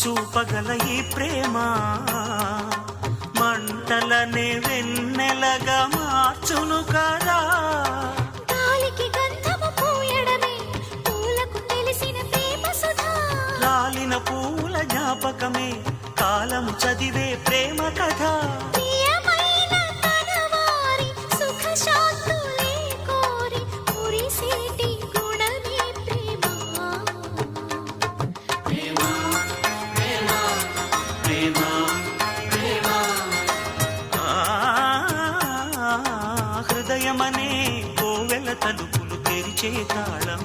చూపగల ఈ ప్రేమ మంటలనే వెన్నెలగా మార్చును కదా. గాలికి గంధము పూయడమే పూలకు తెలిసిన ప్రేమ సుధా. రాలిన పూల జ్ఞాపకమే కాలము చదివే ప్రేమ కథ. ప్రియమైన తనవారి సుఖ శాంతులే కోరి మురిసేటి గుణమే ప్రేమ. ప్రేమ ప్రేమ ప్రేమ ప్రేమ. హృదయమనే కోవెల తలుపులు తెరిచే తాళం